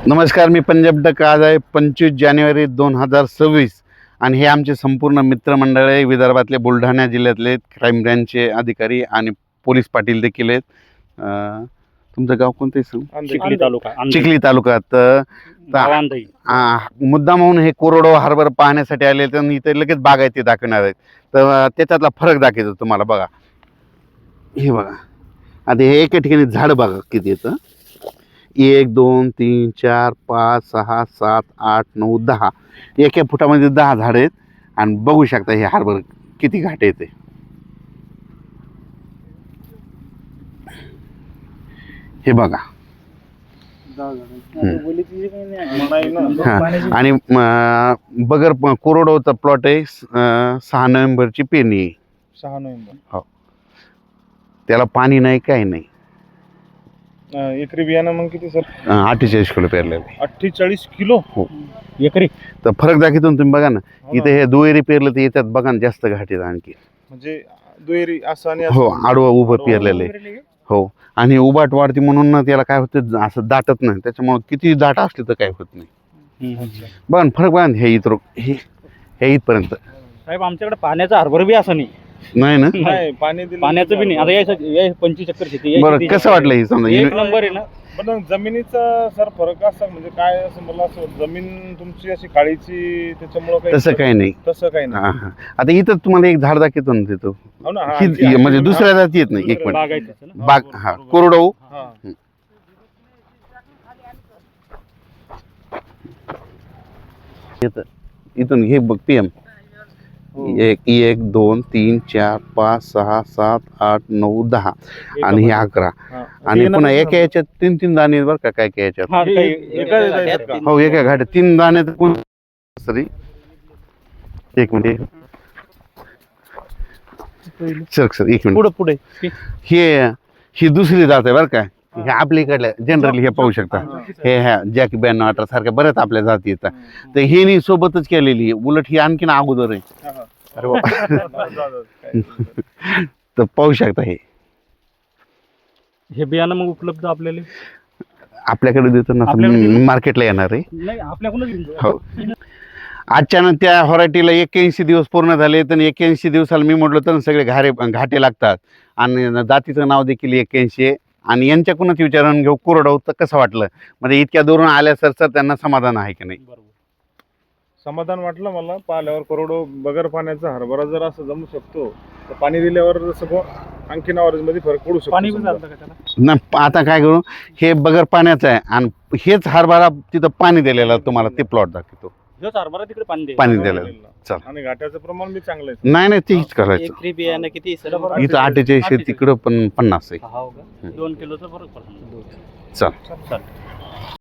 नमस्कार, मी पंजाब डक. आज आहे 25 जानेवारी 2026 आणि हे आमचे संपूर्ण मित्रमंडळ आहे. विदर्भातले, बुलढाणा जिल्ह्यातले क्राईम ब्रँचचे अधिकारी आणि पोलीस पाटील देखील आहेत. तुमचं गाव कोणतं आहे? चिखली तालुका. चिखली तालुक्यात. मुद्दाम म्हणून हे कोरडो हार्बर पाहण्यासाठी आले, तर इथे लगेच बागायती दाखवणार आहेत. तर त्याच्यातला फरक दाखवतो तुम्हाला. बघा, हे बघा. आता हे एका ठिकाणी झाड बघा किती येतं. 1 2 3 4 5 6 7 8 9 10. एका फुटामध्ये 10 झाड आहेत. आणि बघू शकता हे हार्बर किती घाट येते. हे बघा. आणि बगर कोरडोचा प्लॉट आहे. 6 नोव्हेंबरची पेरणी आहे. 6 नोव्हेंबर. हो, त्याला पाणी नाही, काही नाही. एकरी बियाणं मग किती सर? 48 किलो पेरलेलं आहे. 48 किलो हो एकरी. तर फरक दाखवतो तुम्ही. बघा ना, इथे हे दुहेरी पेरलं तर याच्यात बघा ना जास्त घाट आहेत आणखी. म्हणजे दुहेरी असं आणि हो, आडवं उभं पेरलेलं आहे. हो, आणि उभाट वाढते म्हणून ना त्याला काय होतं, असं दाटत नाही. त्याच्यामुळे किती दाट असले तर काय होत नाही. बघा ना फरक. बघा ना, हे इथं हे इथपर्यंत. साहेब, आमच्याकडे पाण्याचा हरभर बी असं नाही नाही ना. पाण्याचं बी नाही. आता या 25 चक्कर शेती. बरं, कसं वाटलं हे? समजा एक नंबर आहे ना. पण जमिनीचा सर फरक असा म्हणजे काय, असं मला असं जमीन तुमची अशी काळीची त्याच्यामुळे तसं काही नाही. तसं काही नाही. हा. आता इथं तुम्हाला एक झाड दाखवतो ना तिथं. हो ना, हा, ही म्हणजे दुसऱ्या जाती येत नाही. एक मिनिट. बागायचं ना. बाग. हा, कोरडो. हा. इथून हे बघ PM. 1 2 3 4 5 6 7 8 9 10 आणि हे 11. हा. आणि पुन्हा एका याच्यात 3 दाणे बरं का. काय काय याच्यात. हा, हो, एका घाट्यात 3 दाणे. सरी एक मिनिट. सर एक मिनिट. पुढे ही दुसरी जात आहे बरं का. हे आपल्या इकडल्या जनरली हे पाहू शकता. हे ह्या जॅक बॅन वाटर सारख्या बऱ्याच आपल्या जाती येतात. तर हे नी सोबतच केलेली आहे. उलट ही आणखीन अगोदर आहे. हा. अरे वा. तर पाहू शकता. हे बियाणं मग उपलब्ध आपल्याला आपल्याकडे देतो ना, मार्केटला येणार आहे. नाही, आपल्याकडूनच घेऊन जाऊ. हो. अचानक त्या व्हरायटीला 81 दिवस पूर्ण झाले. तर 81 दिवसाला मी म्हटलं तर सगळे घाटे लागतात. आणि जातीचं नाव देखील 81 आहे. आणि यांच्याकडूनच विचारून घेऊ कोरडो तर कसं वाटलं. म्हणजे इतक्या दूरून आल्या सर त्यांना समाधान आहे की नाही? समाधान वाटलं मला पाहिल्यावर. करोडो बगर पाण्याचा हरभरा जर असं जमू शकतो तर पाणी दिल्यावर जसं आणखीन अवरेज मध्ये फरक पडू शकतो. पाणी पण चालतं का त्याला? नाही, आता काय करू, हे बगर पाण्याचं आहे आणि हेच हरभरा तिथं पाणी दिलेलं तुम्हाला ते प्लॉट दाखवतो. हेच हरभरा तिकडे पाणी दे. पाणी दिलेलं. चल. आणि घाट्याचं प्रमाण बी चांगलं आहे. नाही तेच करायचं. एकरी बियाणं किती? इथं 48 आहे, तिकडं पण 50 आहे. 2 किलोचं फरक पडतो. चल. चल.